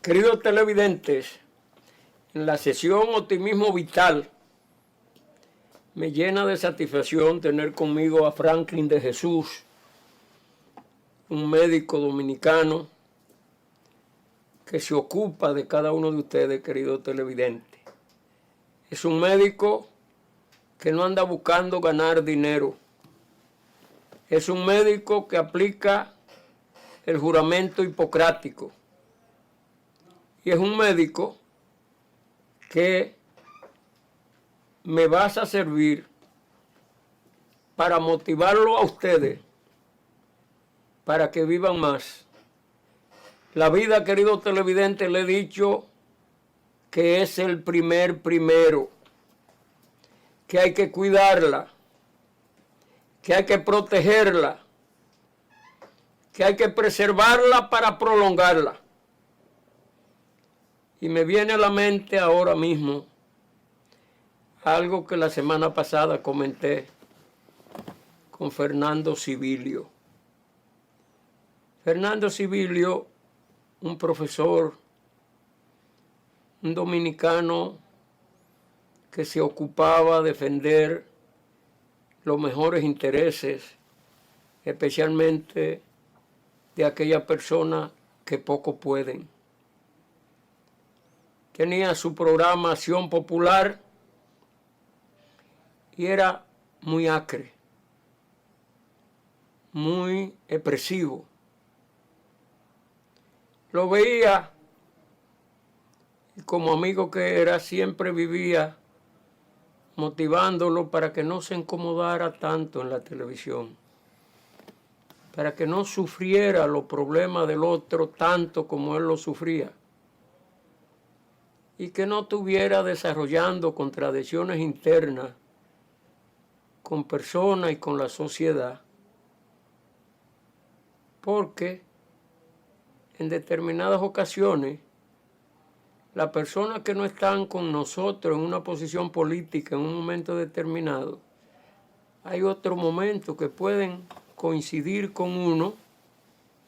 Queridos televidentes, en la sesión Optimismo Vital me llena de satisfacción tener conmigo a Franklin de Jesús, un médico dominicano que se ocupa de cada uno de ustedes, queridos televidentes. Es un médico que no anda buscando ganar dinero. Es un médico que aplica el juramento hipocrático. Y es un médico que me vas a servir para motivarlo a ustedes para que vivan más. La vida, querido televidente, le he dicho que es el primero, que hay que cuidarla, que hay que protegerla, que hay que preservarla para prolongarla. Y me viene a la mente ahora mismo algo que la semana pasada comenté con Fernando Sibilio. Fernando Sibilio, un profesor, un dominicano que se ocupaba de defender los mejores intereses, especialmente de aquellas personas que poco pueden. Tenía su programa Acción Popular y era muy acre, muy expresivo. Lo veía y como amigo que era, siempre vivía motivándolo para que no se incomodara tanto en la televisión, para que no sufriera los problemas del otro tanto como él lo sufría, y que no estuviera desarrollando contradicciones internas con personas y con la sociedad, porque en determinadas ocasiones las personas que no están con nosotros en una posición política en un momento determinado, hay otro momento que pueden coincidir con uno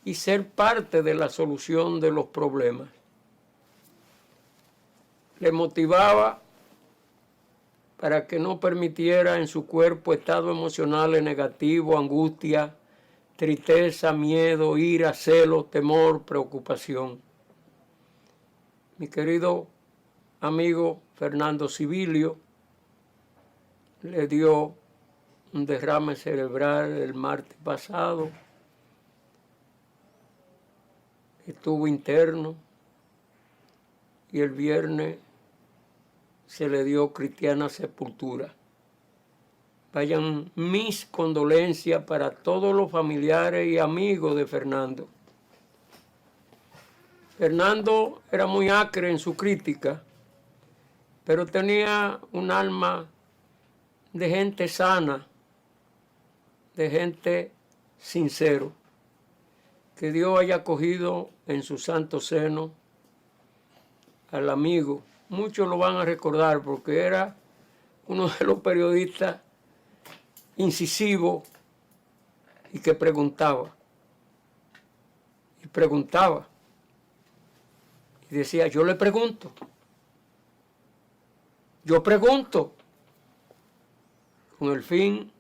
y ser parte de la solución de los problemas. Le motivaba para que no permitiera en su cuerpo estados emocionales negativos, angustia, tristeza, miedo, ira, celo, temor, preocupación. Mi querido amigo Fernando Sibilio le dio un derrame cerebral el martes pasado. Estuvo interno y el viernes se le dio cristiana sepultura. Vayan mis condolencias para todos los familiares y amigos de Fernando. Fernando era muy acre en su crítica, pero tenía un alma de gente sana, de gente sincero. Que Dios haya cogido en su santo seno al amigo. Muchos lo van a recordar porque era uno de los periodistas incisivos y que preguntaba. Y preguntaba. Y decía, yo le pregunto. Yo pregunto. Con el fin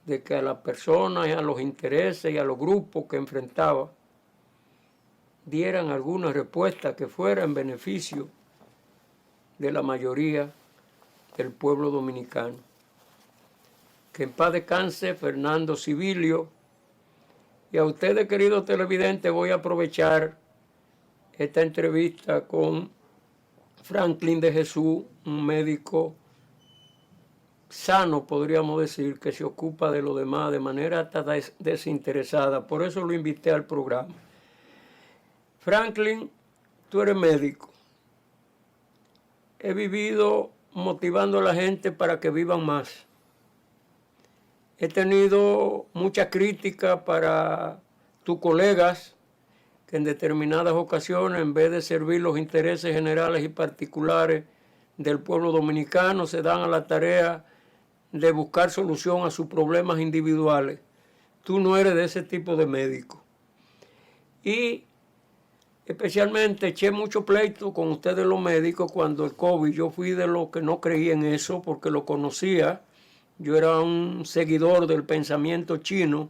de que a las personas y a los intereses y a los grupos que enfrentaba dieran alguna respuesta que fuera en beneficio de la mayoría del pueblo dominicano. Que en paz descanse Fernando Sibilio. Y a ustedes, queridos televidentes, voy a aprovechar esta entrevista con Franklin de Jesús, un médico sano, podríamos decir, que se ocupa de lo demás de manera hasta desinteresada. Por eso lo invité al programa. Franklin, tú eres médico. He vivido motivando a la gente para que vivan más. He tenido mucha crítica para tus colegas que en determinadas ocasiones, en vez de servir los intereses generales y particulares del pueblo dominicano, se dan a la tarea de buscar solución a sus problemas individuales. Tú no eres de ese tipo de médico. Y Especialmente eché mucho pleito con ustedes los médicos cuando el COVID. Yo fui de los que no creía en eso porque lo conocía. Yo era un seguidor del pensamiento chino,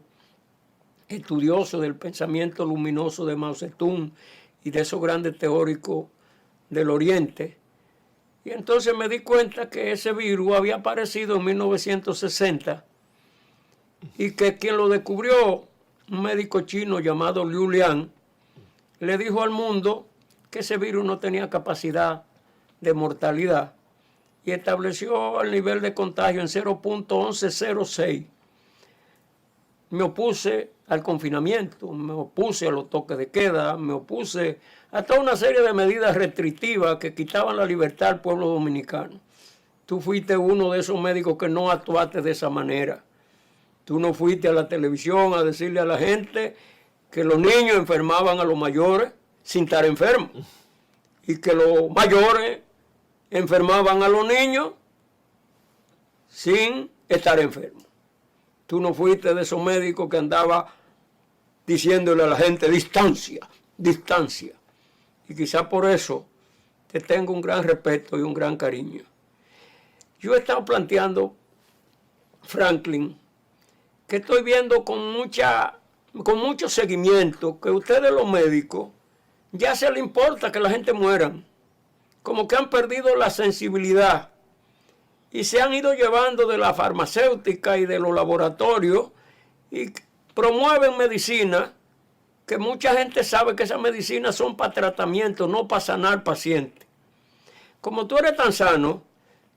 estudioso del pensamiento luminoso de Mao Zedong y de esos grandes teóricos del Oriente. Y entonces me di cuenta que ese virus había aparecido en 1960 y que quien lo descubrió, un médico chino llamado Liu Liang, le dijo al mundo que ese virus no tenía capacidad de mortalidad y estableció el nivel de contagio en 0.1106. Me opuse al confinamiento, me opuse a los toques de queda, me opuse a toda una serie de medidas restrictivas que quitaban la libertad al pueblo dominicano. Tú fuiste uno de esos médicos que no actuaste de esa manera. Tú no fuiste a la televisión a decirle a la gente que los niños enfermaban a los mayores sin estar enfermos y que los mayores enfermaban a los niños sin estar enfermos. Tú no fuiste de esos médicos que andaba diciéndole a la gente distancia, distancia. Y quizás por eso te tengo un gran respeto y un gran cariño. Yo he estado planteando, Franklin, que estoy viendo con mucho seguimiento que ustedes los médicos ya se les importa que la gente muera. Como que han perdido la sensibilidad y se han ido llevando de la farmacéutica y de los laboratorios y promueven medicina que mucha gente sabe que esas medicinas son para tratamiento, no para sanar pacientes. Como tú eres tan sano,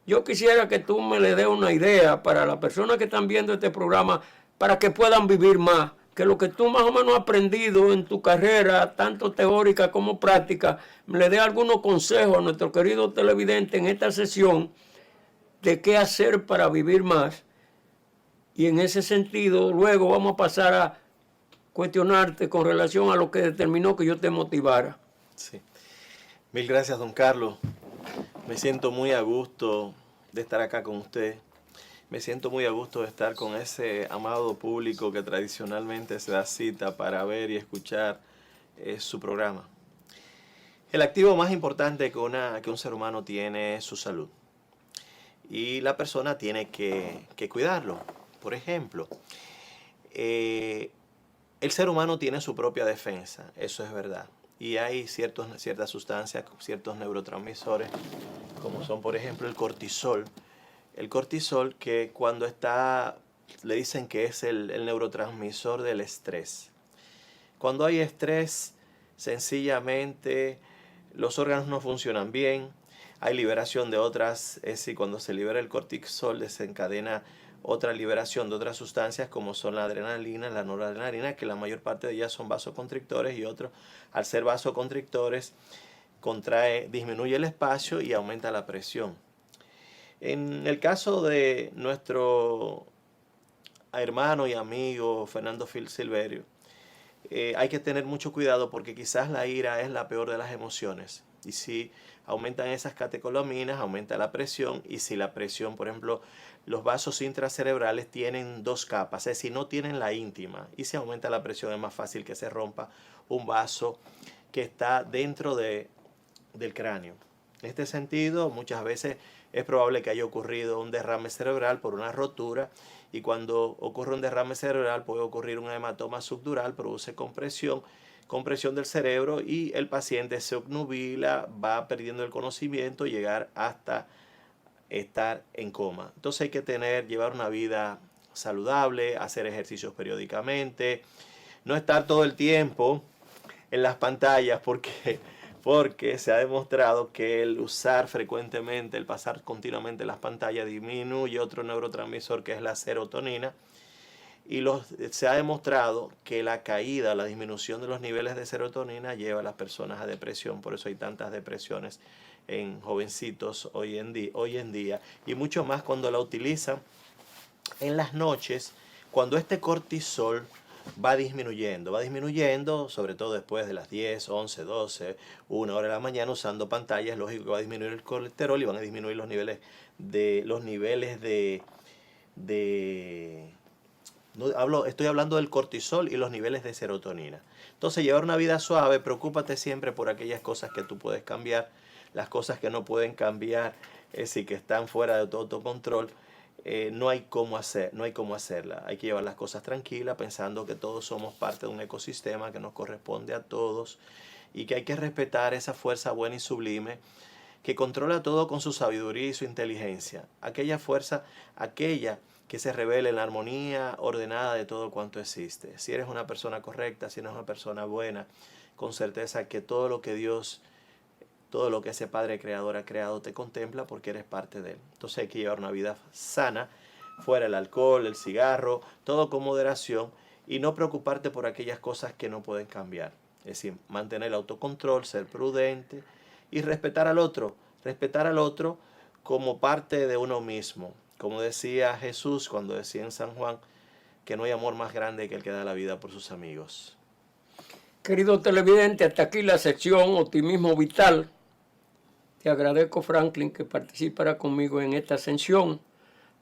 yo quisiera que tú me le des una idea para las personas que están viendo este programa para que puedan vivir más, que lo que tú más o menos has aprendido en tu carrera, tanto teórica como práctica, me le dé algunos consejos a nuestro querido televidente en esta sesión de qué hacer para vivir más. Y en ese sentido, luego vamos a pasar a cuestionarte con relación a lo que determinó que yo te motivara. Sí. Mil gracias, don Carlos. Me siento muy a gusto de estar acá con usted. Me siento muy a gusto de estar con ese amado público que tradicionalmente se da cita para ver y escuchar su programa. El activo más importante que un ser humano tiene es su salud. Y la persona tiene que cuidarlo. Por ejemplo, el ser humano tiene su propia defensa, eso es verdad. Y hay ciertas sustancias, ciertos neurotransmisores, como son por ejemplo el cortisol. El cortisol que cuando le dicen que es el neurotransmisor del estrés. Cuando hay estrés, sencillamente los órganos no funcionan bien, hay liberación de otras, es decir, cuando se libera el cortisol desencadena otra liberación de otras sustancias como son la adrenalina, la noradrenalina, que la mayor parte de ellas son vasoconstrictores y otros, al ser vasoconstrictores, disminuye el espacio y aumenta la presión. En el caso de nuestro hermano y amigo Fernando Silverio, hay que tener mucho cuidado porque quizás la ira es la peor de las emociones. Y si aumentan esas catecolaminas, aumenta la presión. Y si la presión, por ejemplo, los vasos intracerebrales tienen dos capas, es decir, no tienen la íntima. Y si aumenta la presión es más fácil que se rompa un vaso que está dentro del cráneo. En este sentido, muchas veces es probable que haya ocurrido un derrame cerebral por una rotura. Y cuando ocurre un derrame cerebral puede ocurrir un hematoma subdural, produce compresión del cerebro y el paciente se obnubila, va perdiendo el conocimiento, llegar hasta estar en coma. Entonces hay que llevar una vida saludable, hacer ejercicios periódicamente, no estar todo el tiempo en las pantallas porque se ha demostrado que el usar frecuentemente, el pasar continuamente en las pantallas disminuye otro neurotransmisor que es la serotonina. Y se ha demostrado que la disminución de los niveles de serotonina lleva a las personas a depresión. Por eso hay tantas depresiones en jovencitos hoy en día. Y mucho más cuando la utilizan en las noches, cuando este cortisol va disminuyendo, sobre todo después de las 10, 11, 12, 1 hora de la mañana usando pantallas. Es lógico que va a disminuir el colesterol y van a disminuir los niveles de Estoy hablando del cortisol y los niveles de serotonina. Entonces, llevar una vida suave, preocúpate siempre por aquellas cosas que tú puedes cambiar, las cosas que no pueden cambiar, es decir, que están fuera de todo tu control. No hay cómo hacerla. Hay que llevar las cosas tranquilas, pensando que todos somos parte de un ecosistema que nos corresponde a todos y que hay que respetar esa fuerza buena y sublime que controla todo con su sabiduría y su inteligencia. Aquella fuerza, aquella que se revela en la armonía ordenada de todo cuanto existe. Si eres una persona correcta, si eres una persona buena, con certeza que todo lo que Dios, todo lo que ese Padre Creador ha creado te contempla porque eres parte de Él. Entonces hay que llevar una vida sana, fuera el alcohol, el cigarro, todo con moderación y no preocuparte por aquellas cosas que no pueden cambiar. Es decir, mantener el autocontrol, ser prudente y respetar al otro como parte de uno mismo. Como decía Jesús cuando decía en San Juan que no hay amor más grande que el que da la vida por sus amigos. Querido televidente, hasta aquí la sección Optimismo Vital. Te agradezco, Franklin, que participara conmigo en esta sesión.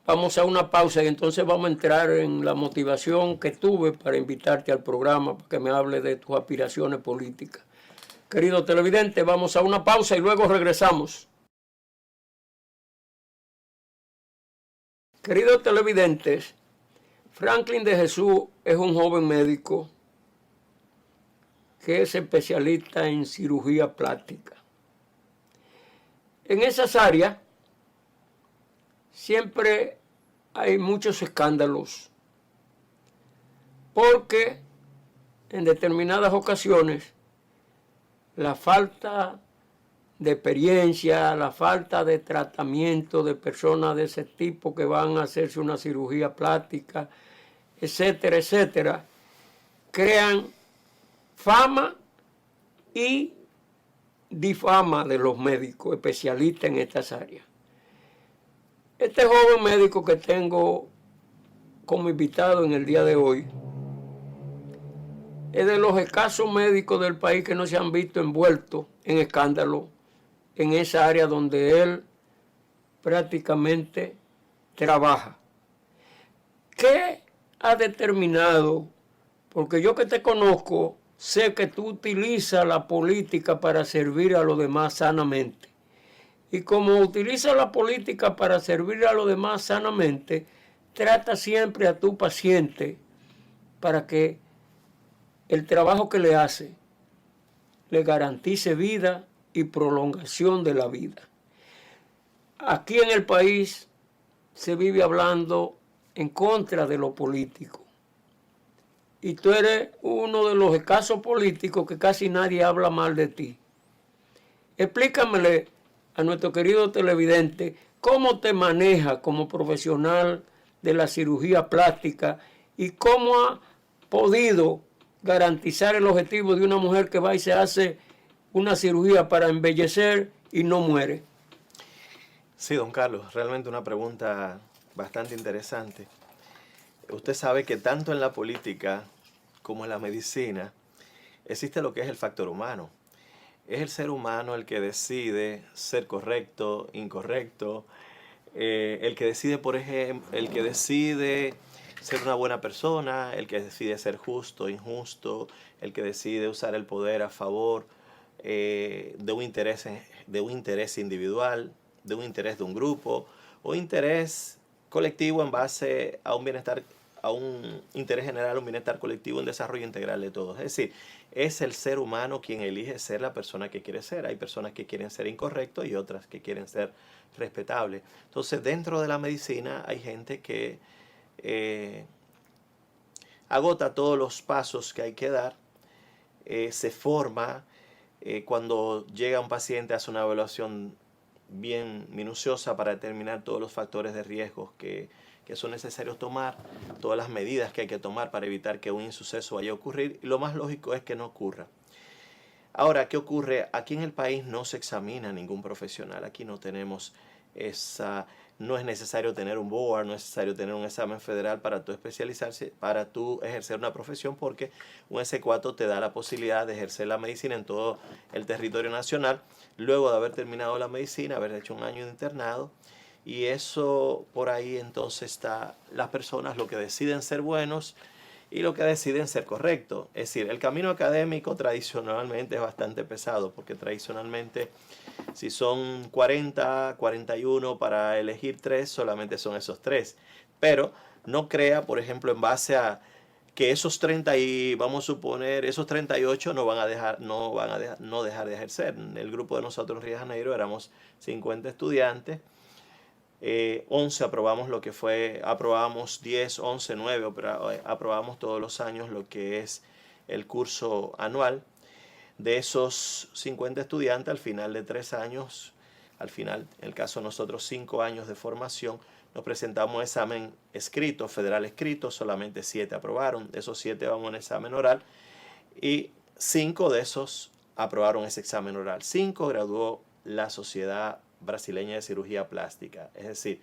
Vamos a una pausa y entonces vamos a entrar en la motivación que tuve para invitarte al programa, para que me hable de tus aspiraciones políticas. Querido televidente, vamos a una pausa y luego regresamos. Queridos televidentes, Franklin de Jesús es un joven médico que es especialista en cirugía plástica. En esas áreas siempre hay muchos escándalos porque en determinadas ocasiones la falta de experiencia, la falta de tratamiento de personas de ese tipo que van a hacerse una cirugía plástica, etcétera, etcétera, crean fama y difama de los médicos especialistas en estas áreas. Este joven médico que tengo como invitado en el día de hoy es de los escasos médicos del país que no se han visto envueltos en escándalos en esa área donde él prácticamente trabaja. ¿Qué ha determinado? Porque yo que te conozco, sé que tú utilizas la política para servir a los demás sanamente. Y como utilizas la política para servir a los demás sanamente, trata siempre a tu paciente para que el trabajo que le hace le garantice vida y prolongación de la vida. Aquí en el país se vive hablando en contra de lo político. Y tú eres uno de los escasos políticos que casi nadie habla mal de ti. Explícamele a nuestro querido televidente cómo te manejas como profesional de la cirugía plástica y cómo ha podido garantizar el objetivo de una mujer que va y se hace una cirugía para embellecer y no muere. Sí, don Carlos, realmente una pregunta bastante interesante. Usted sabe que tanto en la política como en la medicina existe lo que es el factor humano. Es el ser humano el que decide ser correcto, incorrecto, el que decide, por ejemplo, el que decide ser una buena persona, el que decide ser justo, injusto, el que decide usar el poder a favor de un interés individual, de un interés de un grupo o interés colectivo en base a un bienestar, a un interés general, un bienestar colectivo, un desarrollo integral de todos. Es decir, es el ser humano quien elige ser la persona que quiere ser. Hay personas que quieren ser incorrectos y otras que quieren ser respetables. Entonces, dentro de la medicina hay gente que agota todos los pasos que hay que dar, se forma, cuando llega un paciente hace una evaluación bien minuciosa para determinar todos los factores de riesgo que son necesarios tomar, todas las medidas que hay que tomar para evitar que un insuceso vaya a ocurrir, y lo más lógico es que no ocurra. Ahora, ¿qué ocurre? Aquí en el país no se examina a ningún profesional, aquí no tenemos no es necesario tener un board, no es necesario tener un examen federal para tú especializarse, para tú ejercer una profesión, porque un S4 te da la posibilidad de ejercer la medicina en todo el territorio nacional, luego de haber terminado la medicina, haber hecho un año de internado Y eso por ahí entonces está las personas, lo que deciden ser buenos y lo que deciden ser correctos. Es decir, el camino académico tradicionalmente es bastante pesado, porque tradicionalmente si son 40, 41 para elegir 3, solamente son esos 3. Pero no crea, por ejemplo, en base a que esos 30 y vamos a suponer, esos 38 no dejar de ejercer. En el grupo de nosotros en Río de Janeiro éramos 50 estudiantes. 11 aprobamos lo que fue, aprobamos 10, 11, 9, aprobamos todos los años lo que es el curso anual. De esos 50 estudiantes, al final de 3 años, al final, en el caso de nosotros, 5 años de formación, nos presentamos un examen escrito, federal escrito, solamente 7 aprobaron. De esos 7 vamos a un examen oral y 5 de esos aprobaron ese examen oral. 5 graduó la Sociedad Brasileña de Cirugía Plástica. Es decir,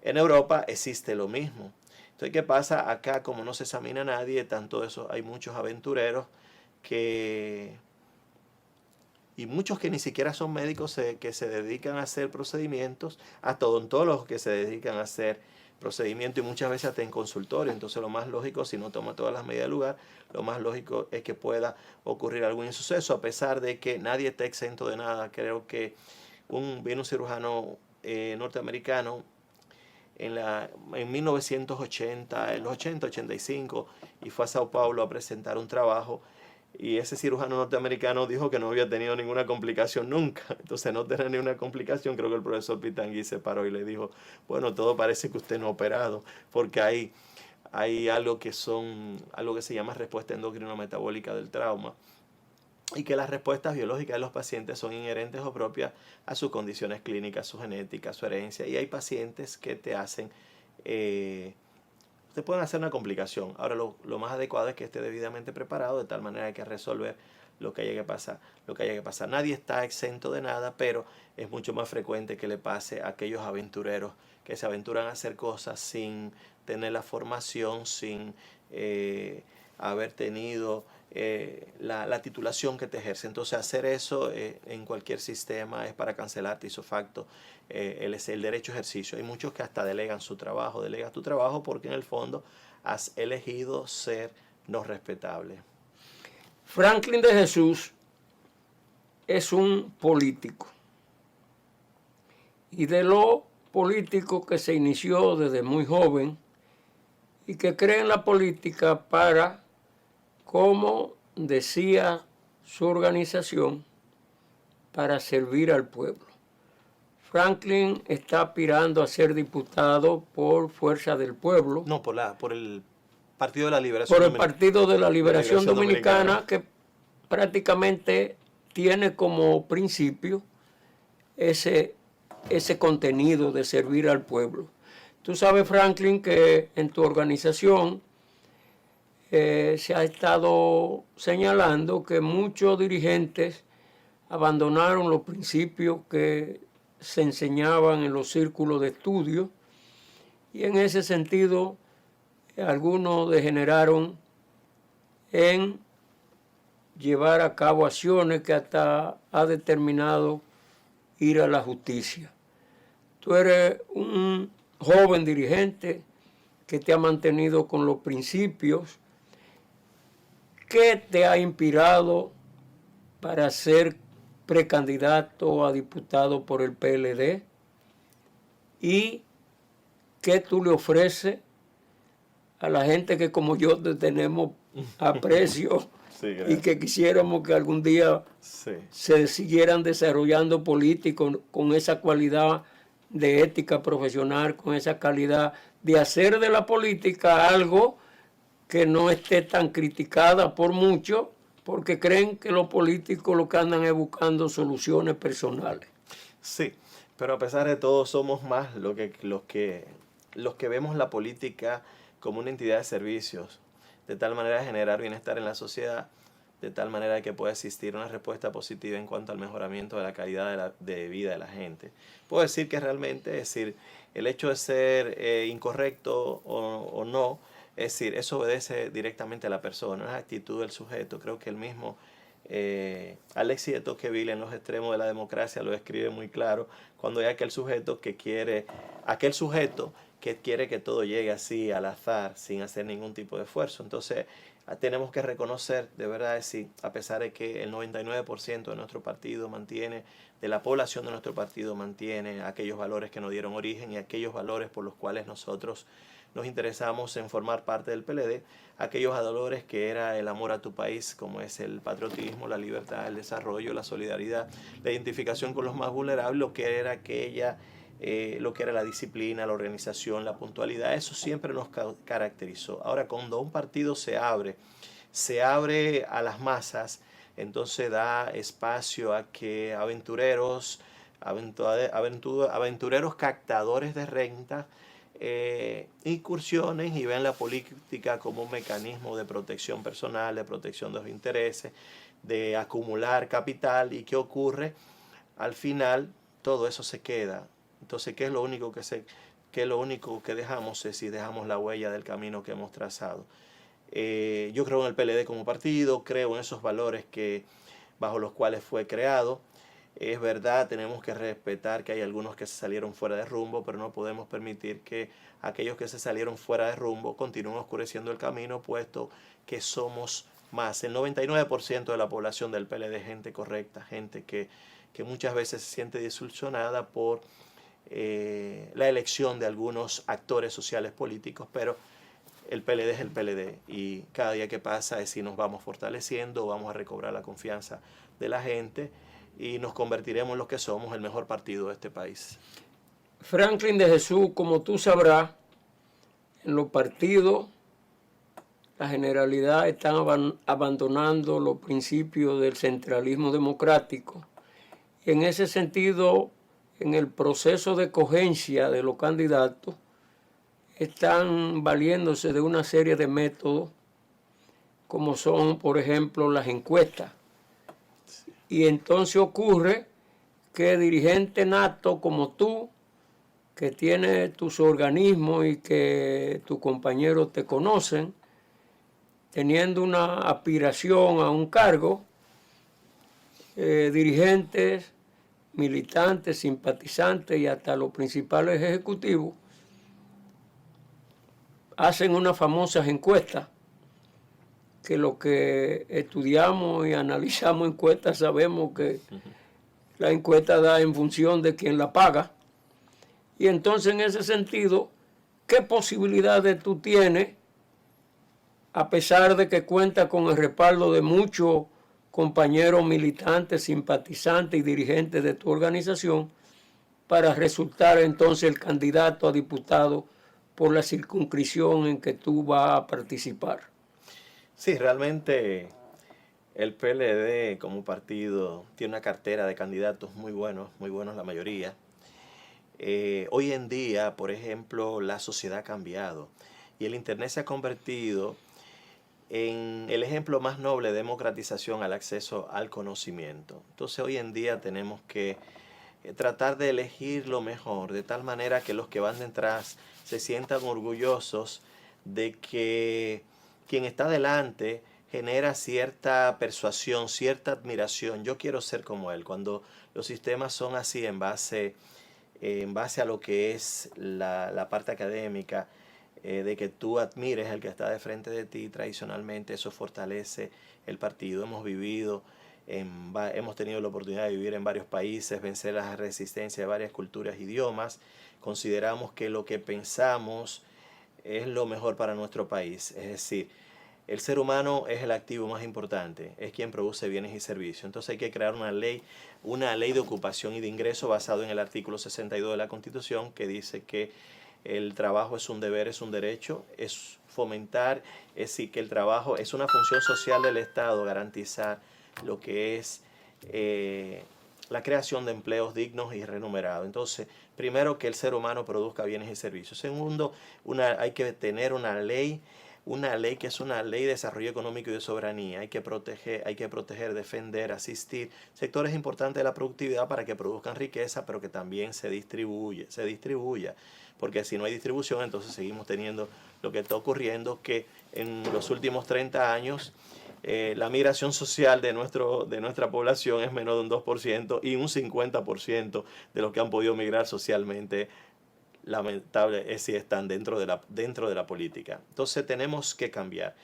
en Europa existe lo mismo. Entonces, ¿qué pasa? Acá, como no se examina a nadie, tanto eso, hay muchos aventureros y muchos que ni siquiera son médicos que se dedican a hacer procedimientos, hasta odontólogos que se dedican a hacer procedimientos y muchas veces hasta en consultorio. Entonces lo más lógico, si no toma todas las medidas de lugar, lo más lógico es que pueda ocurrir algún insuceso, a pesar de que nadie está exento de nada. Creo que viene un cirujano norteamericano en 1980, en los 80, 85, y fue a Sao Paulo a presentar un trabajo. Y ese cirujano norteamericano dijo que no había tenido ninguna complicación nunca. Entonces, no tener ninguna complicación, creo que el profesor Pitangui se paró y le dijo, bueno, todo parece que usted no ha operado, porque hay algo que se llama respuesta endocrino-metabólica del trauma, y que las respuestas biológicas de los pacientes son inherentes o propias a sus condiciones clínicas, su genética, su herencia. Y hay pacientes que te pueden hacer una complicación. Ahora, lo más adecuado es que esté debidamente preparado, de tal manera que resolver lo que llegue a pasar. Nadie está exento de nada, pero es mucho más frecuente que le pase a aquellos aventureros que se aventuran a hacer cosas sin tener la formación, sin haber tenido la titulación que te ejerce. Entonces, hacer eso en cualquier sistema es para cancelarte ipso facto el derecho a ejercicio. Hay muchos que hasta delegas tu trabajo porque en el fondo has elegido ser no respetable. Franklin de Jesús es un político, y de lo político que se inició desde muy joven y que cree en la política para, como decía su organización, para servir al pueblo. Franklin está aspirando a ser diputado por Fuerza del Pueblo. No, por el Partido de la Liberación Dominicana. Por el Partido de la Liberación Dominicana, que prácticamente tiene como principio ese contenido de servir al pueblo. Tú sabes, Franklin, que en tu organización se ha estado señalando que muchos dirigentes abandonaron los principios que se enseñaban en los círculos de estudio, y en ese sentido algunos degeneraron en llevar a cabo acciones que hasta ha determinado ir a la justicia. Tú eres un joven dirigente que te ha mantenido con los principios. ¿Qué te ha inspirado para ser precandidato a diputado por el PLD? ¿Y qué tú le ofreces a la gente que como yo te tenemos aprecio y que quisiéramos que algún día se siguieran desarrollando políticos con esa cualidad de ética profesional, con esa calidad de hacer de la política algo que no esté tan criticada por muchos, porque creen que los políticos lo que andan es buscando soluciones personales? Sí, pero a pesar de todo somos más los que vemos la política como una entidad de servicios, de tal manera de generar bienestar en la sociedad, de tal manera que pueda existir una respuesta positiva en cuanto al mejoramiento de la calidad de vida de la gente. Puedo decir que realmente, es decir, el hecho de ser incorrecto o no, es decir, eso obedece directamente a la persona, a la actitud del sujeto. Creo que el mismo Alexis de Tocqueville en Los extremos de la democracia lo escribe muy claro, cuando hay aquel sujeto que quiere que todo llegue así al azar, sin hacer ningún tipo de esfuerzo. Entonces tenemos que reconocer, de verdad, sí, a pesar de que el 99% de nuestro partido mantiene, de la población de nuestro partido mantiene aquellos valores que nos dieron origen y aquellos valores por los cuales nosotros nos interesamos en formar parte del PLD, aquellos valores que era el amor a tu país, como es el patriotismo, la libertad, el desarrollo, la solidaridad, la identificación con los más vulnerables, lo que era la disciplina, la organización, la puntualidad, eso siempre nos caracterizó. Ahora, cuando un partido se abre a las masas, entonces da espacio a que aventureros captadores de renta incursiones y ven la política como un mecanismo de protección personal, de protección de los intereses, de acumular capital. ¿Y qué ocurre? Al final todo eso se queda. Entonces, ¿qué es lo único que dejamos? Es si dejamos la huella del camino que hemos trazado. Yo creo en el PLD como partido, creo en esos valores bajo los cuales fue creado. Es verdad, tenemos que respetar que hay algunos que se salieron fuera de rumbo, pero no podemos permitir que aquellos que se salieron fuera de rumbo continúen oscureciendo el camino, puesto que somos más. El 99% de la población del PLD es gente correcta, gente que muchas veces se siente desilusionada por la elección de algunos actores sociales políticos, pero el PLD es el PLD y cada día que pasa es si nos vamos fortaleciendo, vamos a recobrar la confianza de la gente y nos convertiremos en lo que somos, el mejor partido de este país. Franklin de Jesús, como tú sabrás, en los partidos, la generalidad están abandonando los principios del centralismo democrático. Y en ese sentido, en el proceso de cogencia de los candidatos, están valiéndose de una serie de métodos, como son, por ejemplo, las encuestas. Y entonces ocurre que dirigente nato como tú, que tiene tus organismos y que tus compañeros te conocen, teniendo una aspiración a un cargo, dirigentes, militantes, simpatizantes y hasta los principales ejecutivos, hacen unas famosas encuestas, que lo que estudiamos y analizamos encuestas sabemos que la encuesta da en función de quien la paga. Y entonces en ese sentido, ¿qué posibilidades tú tienes, a pesar de que cuenta con el respaldo de muchos compañeros militantes, simpatizantes y dirigentes de tu organización, para resultar entonces el candidato a diputado por la circunscripción en que tú vas a participar? Sí, realmente el PLD como partido tiene una cartera de candidatos muy buenos la mayoría. Hoy en día, por ejemplo, la sociedad ha cambiado y el Internet se ha convertido en el ejemplo más noble de democratización al acceso al conocimiento. Entonces hoy en día tenemos que tratar de elegir lo mejor, de tal manera que los que van detrás se sientan orgullosos de que quien está delante genera cierta persuasión, cierta admiración. Yo quiero ser como él. Cuando los sistemas son así en base a lo que es la parte académica, de que tú admires al que está de frente de ti, tradicionalmente eso fortalece el partido. Hemos tenido la oportunidad de vivir en varios países, vencer las resistencias de varias culturas, idiomas. Consideramos que lo que pensamos es lo mejor para nuestro país. Es decir, el ser humano es el activo más importante, es quien produce bienes y servicios. Entonces hay que crear una ley de ocupación y de ingreso basado en el artículo 62 de la Constitución, que dice que el trabajo es un deber, es un derecho, es fomentar, es decir, que el trabajo es una función social del Estado, garantizar lo que es la creación de empleos dignos y remunerados. Entonces, primero, que el ser humano produzca bienes y servicios. Segundo, hay que tener una ley que es una ley de desarrollo económico y de soberanía. Hay que proteger, defender, asistir sectores importantes de la productividad para que produzcan riqueza, pero que también se distribuya. Porque si no hay distribución, entonces seguimos teniendo lo que está ocurriendo, que en los últimos 30 años La migración social de nuestra población es menos de un 2% y un 50% de los que han podido migrar socialmente, lamentable es si están dentro de la política. Entonces tenemos que cambiar.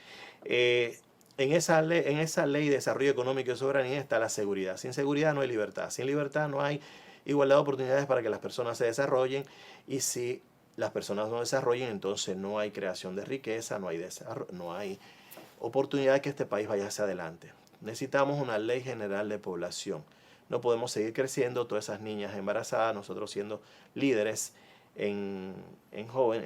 En esa ley de desarrollo económico y soberanía está la seguridad. Sin seguridad no hay libertad. Sin libertad no hay igualdad de oportunidades para que las personas se desarrollen. Y si las personas no desarrollen, entonces no hay creación de riqueza, no hay oportunidad de que este país vaya hacia adelante. Necesitamos una ley general de población. No podemos seguir creciendo todas esas niñas embarazadas, nosotros siendo líderes en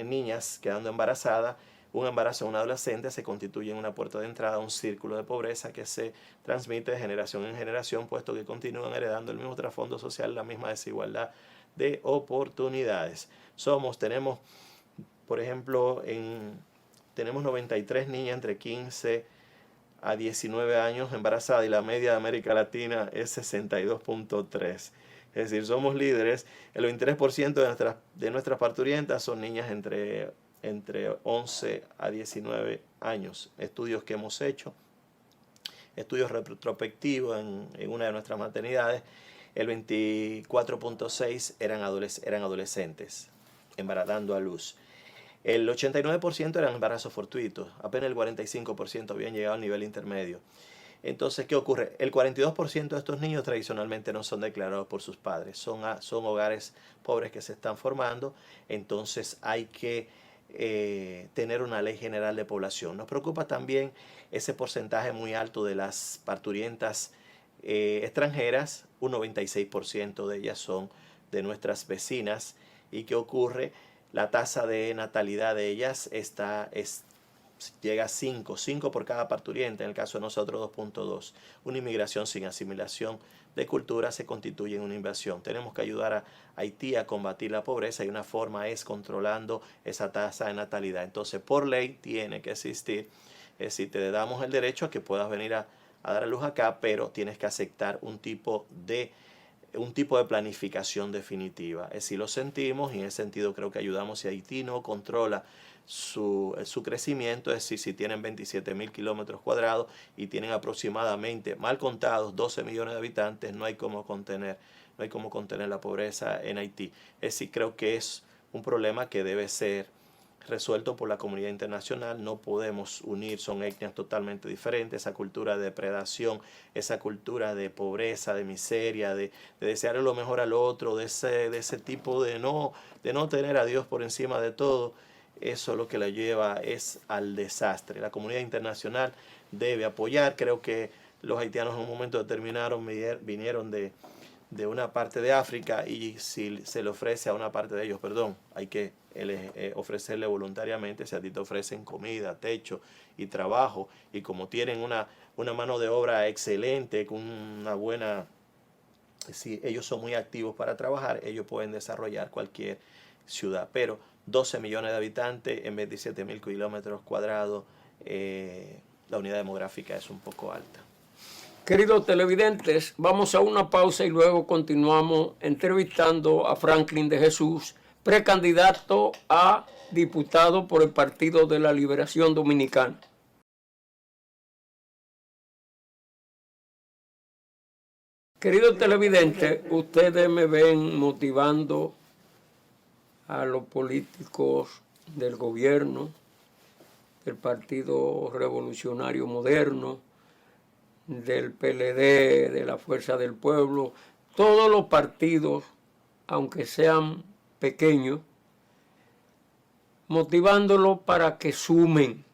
niñas quedando embarazadas. Un embarazo de un adolescente se constituye en una puerta de entrada a un círculo de pobreza que se transmite de generación en generación, puesto que continúan heredando el mismo trasfondo social, la misma desigualdad de oportunidades. Tenemos, por ejemplo, tenemos 93 niñas entre 15 a 19 años embarazadas y la media de América Latina es 62.3. Es decir, somos líderes. El 23% de nuestras parturientas son niñas entre 11 a 19 años. Estudios que hemos hecho, estudios retrospectivos en una de nuestras maternidades, el 24.6 eran adolescentes dando a luz. El 89% eran embarazos fortuitos, apenas el 45% habían llegado al nivel intermedio. Entonces, ¿qué ocurre? El 42% de estos niños tradicionalmente no son declarados por sus padres, son hogares pobres que se están formando, entonces hay que tener una ley general de población. Nos preocupa también ese porcentaje muy alto de las parturientas extranjeras, un 96% de ellas son de nuestras vecinas. ¿Y qué ocurre? La tasa de natalidad de ellas llega a 5 por cada parturiente, en el caso de nosotros 2.2. Una inmigración sin asimilación de cultura se constituye en una invasión. Tenemos que ayudar a Haití a combatir la pobreza y una forma es controlando esa tasa de natalidad. Entonces, por ley tiene que existir, es decir, te damos el derecho a que puedas venir a dar a luz acá, pero tienes que aceptar un tipo de planificación definitiva. Si lo sentimos y en ese sentido creo que ayudamos. Si Haití no controla su crecimiento, es decir, si tienen 27.000 kilómetros cuadrados y tienen aproximadamente, mal contados, 12 millones de habitantes, no hay cómo contener la pobreza en Haití. Es decir, creo que es un problema que debe ser resuelto por la comunidad internacional. No podemos unir, son etnias totalmente diferentes, esa cultura de depredación, esa cultura de pobreza, de miseria, de desear lo mejor al otro, de ese tipo de no tener a Dios por encima de todo. Eso lo que la lleva es al desastre. La comunidad internacional debe apoyar. Creo que los haitianos en un momento determinado vinieron de una parte de África, y si se le ofrece a una parte de ellos, hay que ofrecerle voluntariamente. Si a ti te ofrecen comida, techo y trabajo, y como tienen una mano de obra excelente, con una buena, si ellos son muy activos para trabajar, ellos pueden desarrollar cualquier ciudad. Pero 12 millones de habitantes en 27.000 kilómetros cuadrados, la unidad demográfica es un poco alta. Queridos televidentes, vamos a una pausa y luego continuamos entrevistando a Franklin de Jesús, precandidato a diputado por el Partido de la Liberación Dominicana. Queridos televidentes, ustedes me ven motivando a los políticos del gobierno, del Partido Revolucionario Moderno, del PLD, de la Fuerza del Pueblo, todos los partidos, aunque sean pequeños, motivándolos para que sumen,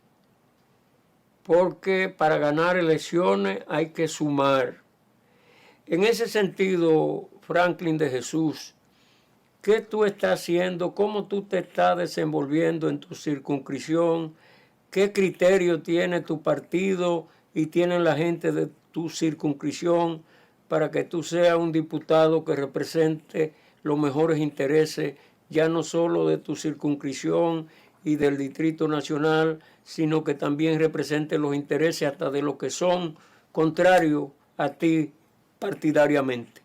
porque para ganar elecciones hay que sumar. En ese sentido, Franklin de Jesús, ¿qué tú estás haciendo? ¿Cómo tú te estás desenvolviendo en tu circunscripción? ¿Qué criterio tiene tu partido y tienen la gente de tu circunscripción para que tú seas un diputado que represente los mejores intereses, ya no solo de tu circunscripción y del Distrito Nacional, sino que también represente los intereses hasta de los que son contrarios a ti partidariamente?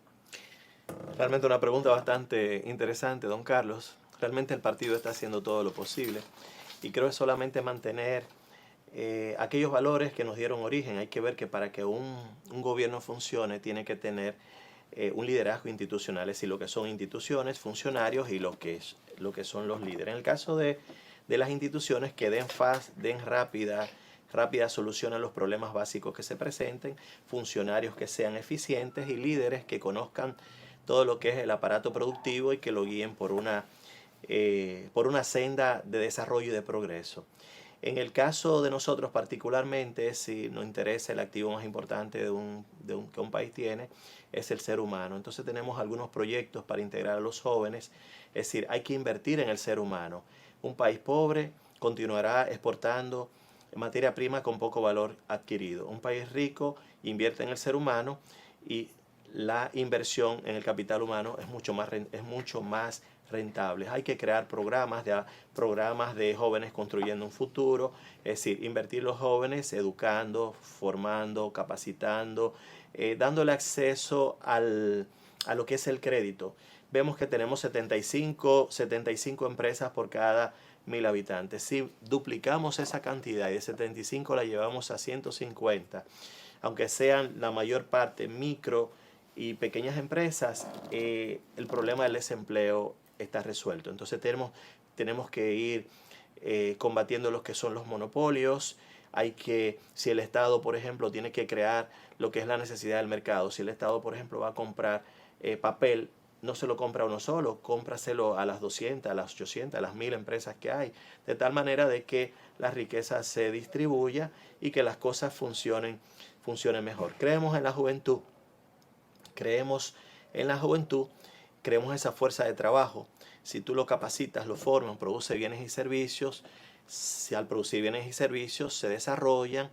Realmente una pregunta bastante interesante, don Carlos. Realmente el partido está haciendo todo lo posible, y creo que solamente mantener aquellos valores que nos dieron origen. Hay que ver que para que un gobierno funcione tiene que tener un liderazgo institucional, es decir, lo que son instituciones, funcionarios y lo que son los líderes. En el caso de las instituciones, que den rápida solución a los problemas básicos que se presenten, funcionarios que sean eficientes y líderes que conozcan todo lo que es el aparato productivo y que lo guíen por una senda de desarrollo y de progreso. En el caso de nosotros particularmente, si nos interesa, el activo más importante que un país tiene es el ser humano. Entonces tenemos algunos proyectos para integrar a los jóvenes, es decir, hay que invertir en el ser humano. Un país pobre continuará exportando materia prima con poco valor adquirido. Un país rico invierte en el ser humano y la inversión en el capital humano es mucho más rentables. Hay que crear programas de jóvenes construyendo un futuro, es decir, invertir los jóvenes educando, formando, capacitando, dándole acceso a lo que es el crédito. Vemos que tenemos 75 empresas por cada 1000 habitantes. Si duplicamos esa cantidad y de 75 la llevamos a 150, aunque sean la mayor parte micro y pequeñas empresas, el problema del desempleo está resuelto. Entonces tenemos que ir combatiendo los que son los monopolios. Si el Estado, por ejemplo, tiene que crear lo que es la necesidad del mercado, si el Estado, por ejemplo, va a comprar papel, no se lo compra uno solo, cómpraselo a las 200, a las 800, a las 1000 empresas que hay, de tal manera de que la riqueza se distribuya y que las cosas funcionen mejor. Creemos en la juventud, creemos esa fuerza de trabajo. Si tú lo capacitas, lo formas, produce bienes y servicios, si al producir bienes y servicios se desarrollan,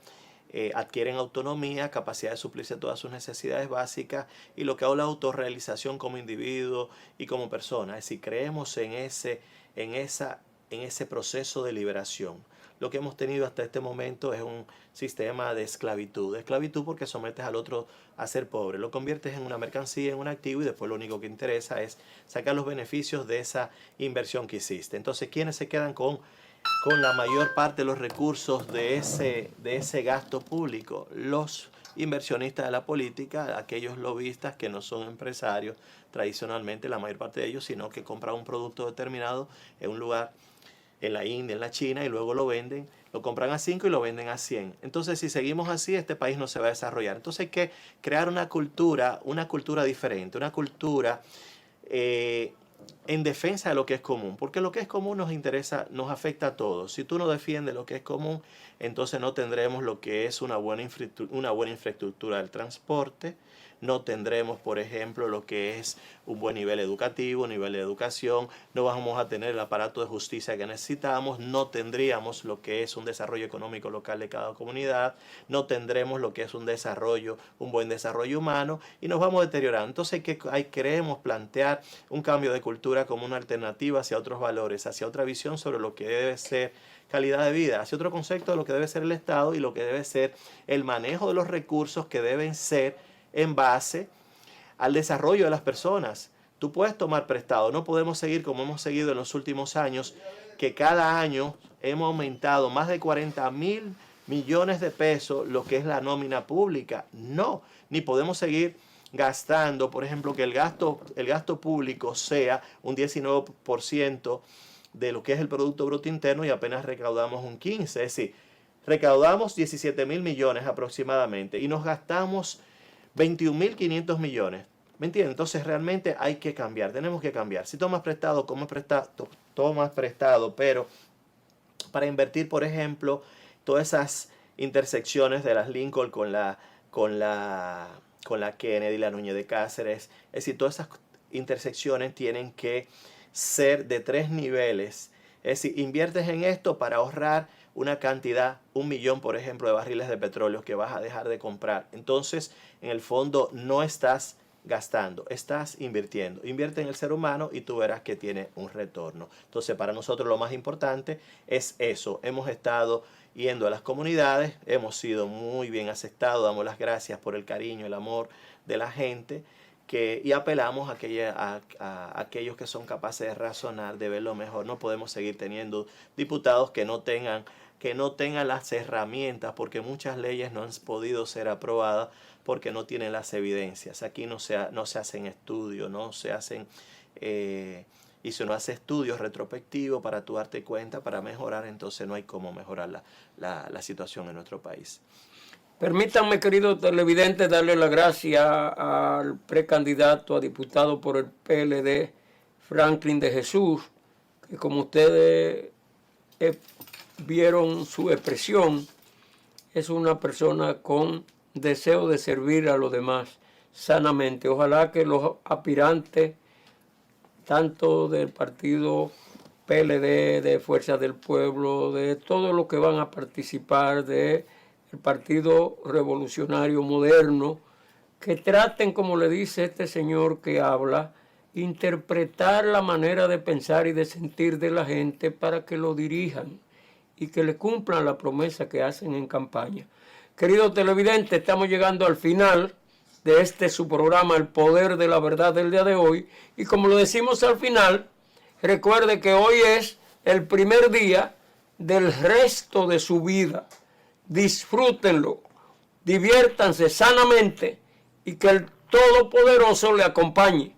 adquieren autonomía, capacidad de suplirse todas sus necesidades básicas y lo que habla de autorrealización como individuo y como persona. Es decir, creemos en ese proceso de liberación. Lo que hemos tenido hasta este momento es un sistema de esclavitud. Esclavitud porque sometes al otro a ser pobre. Lo conviertes en una mercancía, en un activo y después lo único que interesa es sacar los beneficios de esa inversión que hiciste. Entonces, ¿quiénes se quedan con la mayor parte de los recursos de ese gasto público? Los inversionistas de la política, aquellos lobistas que no son empresarios tradicionalmente, la mayor parte de ellos, sino que compran un producto determinado en un lugar, en la India, en la China, y luego lo compran a 5 y lo venden a 100. Entonces, si seguimos así, este país no se va a desarrollar. Entonces hay que crear una cultura diferente, una cultura en defensa de lo que es común, porque lo que es común nos afecta a todos. Si tú no defiendes lo que es común, entonces no tendremos lo que es una buena infraestructura del transporte, no tendremos, por ejemplo, lo que es un buen nivel educativo, un nivel de educación, no vamos a tener el aparato de justicia que necesitamos, no tendríamos lo que es un desarrollo económico local de cada comunidad, no tendremos lo que es un buen desarrollo humano y nos vamos deteriorando. Entonces queremos plantear un cambio de cultura como una alternativa hacia otros valores, hacia otra visión sobre lo que debe ser calidad de vida, hacia otro concepto de lo que debe ser el Estado y lo que debe ser el manejo de los recursos que deben ser en base al desarrollo de las personas. Tú puedes tomar prestado, no podemos seguir como hemos seguido en los últimos años, que cada año hemos aumentado más de 40.000 millones de pesos lo que es la nómina pública. No, ni podemos seguir gastando, por ejemplo, que el gasto público sea un 19% de lo que es el Producto Bruto Interno y apenas recaudamos un 15%. Es decir, recaudamos 17.000 millones aproximadamente y nos gastamos 21.500 millones. ¿Me entiendes? Entonces realmente hay que cambiar, tenemos que cambiar. Si tomas prestado, tomas prestado, pero para invertir, por ejemplo, todas esas intersecciones de las Lincoln con la Kennedy, la Núñez de Cáceres, es decir, todas esas intersecciones tienen que ser de 3 niveles. Es decir, inviertes en esto para ahorrar una cantidad, 1 millón, por ejemplo, de barriles de petróleo que vas a dejar de comprar. Entonces, en el fondo, no estás gastando, estás invirtiendo. Invierte en el ser humano y tú verás que tiene un retorno. Entonces, para nosotros lo más importante es eso. Hemos estado yendo a las comunidades, hemos sido muy bien aceptados, damos las gracias por el cariño, el amor de la gente, y apelamos a aquellos que son capaces de razonar, de ver lo mejor. No podemos seguir teniendo diputados que no tengan que no tengan las herramientas, porque muchas leyes no han podido ser aprobadas porque no tienen las evidencias. Aquí no se hacen estudios, no se hacen... y si uno hace estudios retrospectivos para tú darte cuenta, para mejorar, entonces no hay cómo mejorar la situación en nuestro país. Permítanme, querido televidente, darle las gracias al precandidato a diputado por el PLD, Franklin de Jesús, que como ustedes vieron su expresión, es una persona con deseo de servir a los demás sanamente. Ojalá que los aspirantes, tanto del partido PLD, de Fuerza del Pueblo, de todos los que van a participar del Partido Revolucionario Moderno, que traten, como le dice este señor que habla, interpretar la manera de pensar y de sentir de la gente para que lo dirijan y que le cumplan la promesa que hacen en campaña. Querido televidente, estamos llegando al final de su programa El Poder de la Verdad del día de hoy, y como lo decimos al final, recuerde que hoy es el primer día del resto de su vida. Disfrútenlo, diviértanse sanamente y que el Todopoderoso le acompañe.